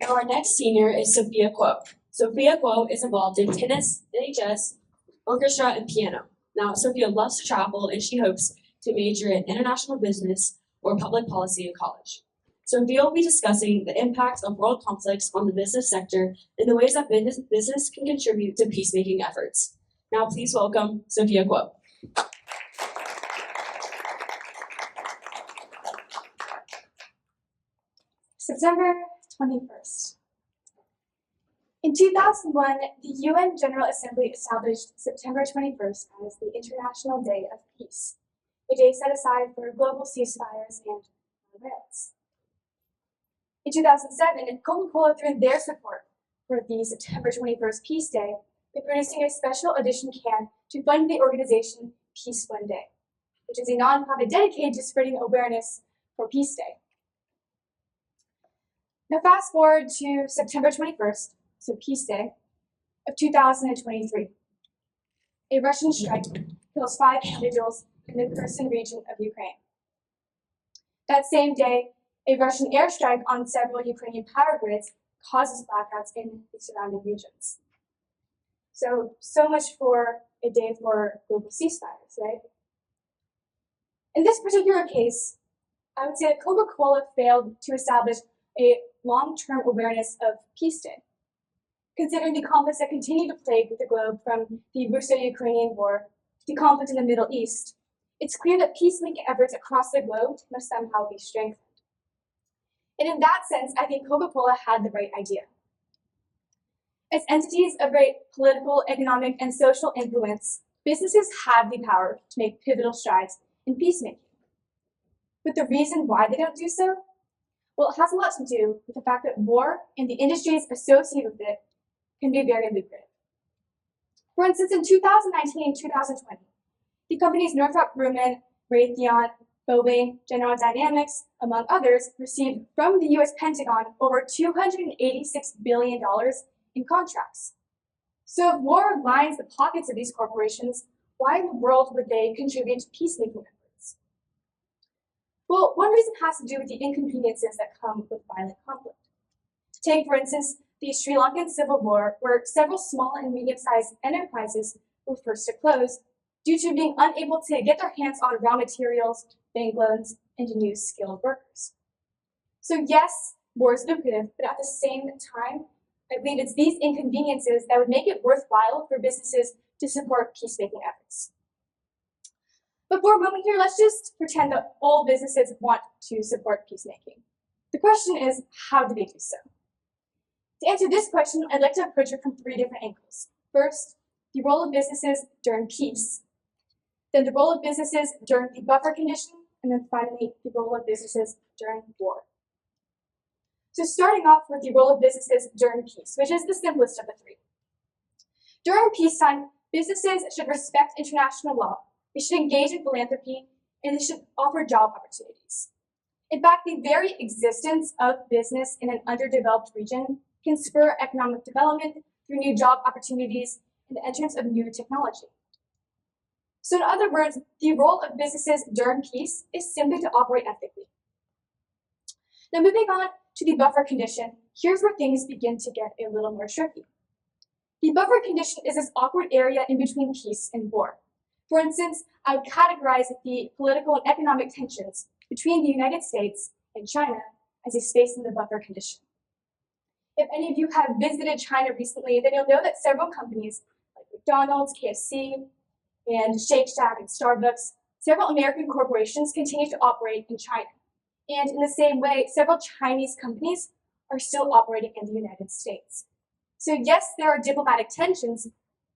Now our next senior is Sophia Kuo. Sophia Kuo is involved in tennis, NHS, orchestra, and piano. Now Sophia loves to travel and she hopes to major in international business or public policy in college. Sophia will be discussing the impact of world conflicts on the business sector and the ways that business can contribute to peacemaking efforts. Now please welcome Sophia Kuo. September 21st. In 2001, the UN General Assembly established September 21st as the International Day of Peace, a day set aside for global ceasefires and riots. In 2007, Coca-Cola threw in their support for the September 21st Peace Day by producing a special edition can to fund the organization Peace One Day, which is a nonprofit dedicated to spreading awareness for Peace Day. Now fast forward to September 21st, so Peace Day, of 2023. A Russian strike kills 5 individuals in the Kherson region of Ukraine. That same day, a Russian airstrike on several Ukrainian power grids causes blackouts in the surrounding regions. So much for a day for global ceasefires, right? In this particular case, I would say that Coca-Cola failed to establish a long-term awareness of Peace Day. Considering the conflicts that continue to plague the globe, from the Russo-Ukrainian War to the conflict in the Middle East, it's clear that peacemaking efforts across the globe must somehow be strengthened. And in that sense, I think Coca-Cola had the right idea. As entities of great political, economic, and social influence, businesses have the power to make pivotal strides in peacemaking. But the reason why they don't do so? Well, it has a lot to do with the fact that war and the industries associated with it can be very lucrative. For instance, in 2019 and 2020, the companies Northrop Grumman, Raytheon, Boeing, General Dynamics, among others, received from the US Pentagon over $286 billion in contracts. So if war lines the pockets of these corporations, why in the world would they contribute to peacemaking efforts? Well, one reason has to do with the inconveniences that come with violent conflict. Take, for instance, the Sri Lankan Civil War, where several small and medium-sized enterprises were forced to close due to being unable to get their hands on raw materials, bank loans, and to use skilled workers. So yes, war is lucrative, but at the same time, I believe it's these inconveniences that would make it worthwhile for businesses to support peacemaking efforts. But for a moment here, let's just pretend that all businesses want to support peacemaking. The question is, how do they do so? To answer this question, I'd like to approach it from 3 different angles. First, the role of businesses during peace, then the role of businesses during the buffer condition, and then finally, the role of businesses during war. So starting off with the role of businesses during peace, which is the simplest of the 3. During peacetime, businesses should respect international law, they should engage in philanthropy, and they should offer job opportunities. In fact, the very existence of business in an underdeveloped region can spur economic development through new job opportunities and the entrance of new technology. So in other words, the role of businesses during peace is simply to operate ethically. Now moving on to the buffer condition, here's where things begin to get a little more tricky. The buffer condition is this awkward area in between peace and war. For instance, I would categorize the political and economic tensions between the United States and China as a space in the buffer condition. If any of you have visited China recently, then you'll know that several companies like McDonald's, KFC, and Shake Shack and Starbucks, several American corporations continue to operate in China. And in the same way, several Chinese companies are still operating in the United States. So yes, there are diplomatic tensions,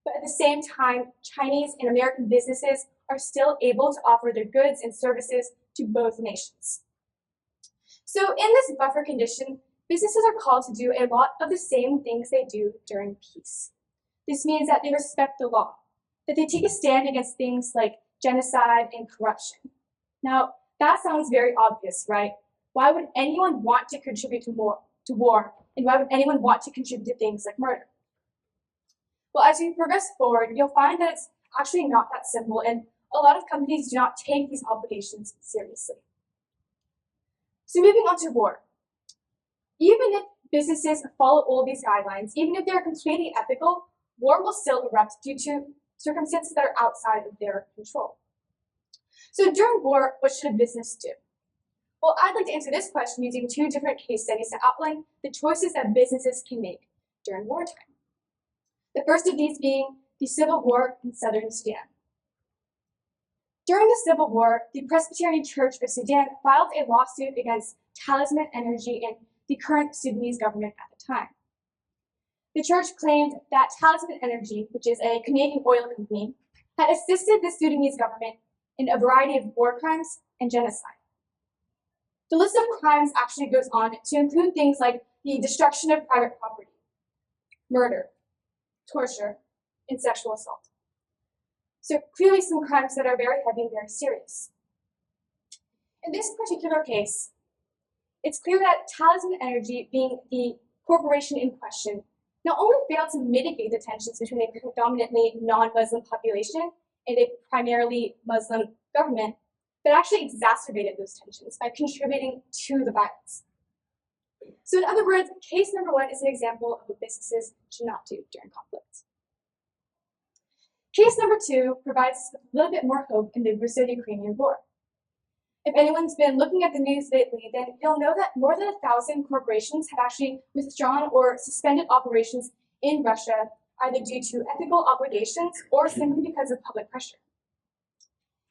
but at the same time, Chinese and American businesses are still able to offer their goods and services to both nations. So in this buffer condition, businesses are called to do a lot of the same things they do during peace. This means that they respect the law, that they take a stand against things like genocide and corruption. Now, that sounds very obvious, right? Why would anyone want to contribute to war, and why would anyone want to contribute to things like murder? Well, as we progress forward, you'll find that it's actually not that simple, and a lot of companies do not take these obligations seriously. So moving on to war. Even if businesses follow all these guidelines, even if they're completely ethical, war will still erupt due to circumstances that are outside of their control. So during war, what should a business do? Well, I'd like to answer this question using two different case studies to outline the choices that businesses can make during wartime. The first of these being the Civil War in Southern Sudan. During the Civil War, the Presbyterian Church of Sudan filed a lawsuit against Talisman Energy and the current Sudanese government at the time. The church claimed that Talisman Energy, which is a Canadian oil company, had assisted the Sudanese government in a variety of war crimes and genocide. The list of crimes actually goes on to include things like the destruction of private property, murder, torture, and sexual assault. So clearly some crimes that are very heavy and very serious. In this particular case, it's clear that Talisman Energy, being the corporation in question, not only failed to mitigate the tensions between a predominantly non-Muslim population and a primarily Muslim government, but actually exacerbated those tensions by contributing to the violence. So in other words, case number one is an example of what businesses should not do during conflict. Case number two provides us with a little bit more hope in the Russo-Ukrainian war. If anyone's been looking at the news lately, then you'll know that more than 1,000 corporations have actually withdrawn or suspended operations in Russia, either due to ethical obligations or simply because of public pressure.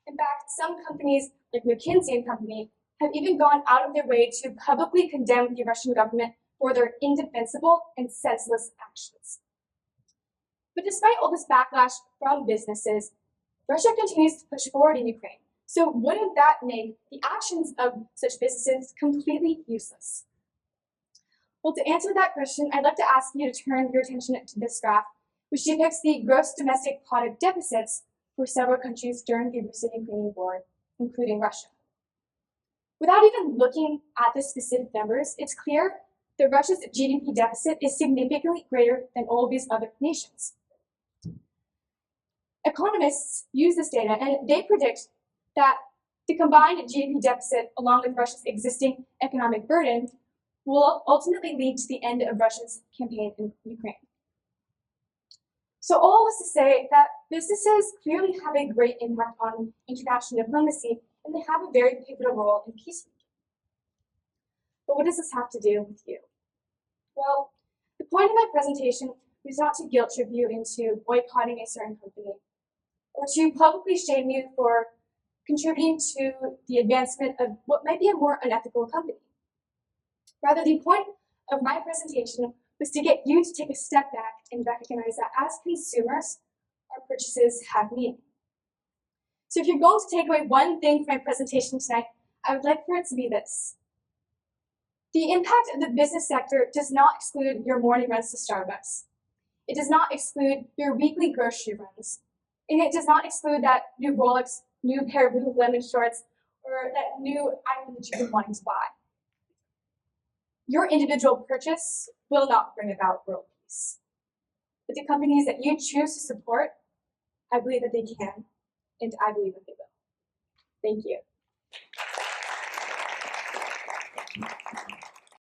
In fact, some companies like McKinsey & Company have even gone out of their way to publicly condemn the Russian government for their indefensible and senseless actions. But despite all this backlash from businesses, Russia continues to push forward in Ukraine. So wouldn't that make the actions of such businesses completely useless? Well, to answer that question, I'd like to ask you to turn your attention to this graph, which depicts the gross domestic product deficits for several countries during the Russo-Ukrainian war, including Russia. Without even looking at the specific numbers, it's clear that Russia's GDP deficit is significantly greater than all these other nations. Economists use this data and they predict that the combined GDP deficit, along with Russia's existing economic burden, will ultimately lead to the end of Russia's campaign in Ukraine. So all this to say that businesses clearly have a great impact on international diplomacy, and they have a very pivotal role in peacemaking. But what does this have to do with you? Well, the point of my presentation was not to guilt trip you into boycotting a certain company, or to publicly shame you for contributing to the advancement of what might be a more unethical company. Rather, the point of my presentation was to get you to take a step back and recognize that as consumers, our purchases have meaning. So if you're going to take away one thing from my presentation tonight, I would like for it to be this. The impact of the business sector does not exclude your morning runs to Starbucks. It does not exclude your weekly grocery runs. And it does not exclude that new Rolex, new pair of Lululemon shorts, or that new item that you've been wanting to buy. Your individual purchase will not bring about world peace. But the companies that you choose to support, I believe that they can, and I believe that they will. Thank you.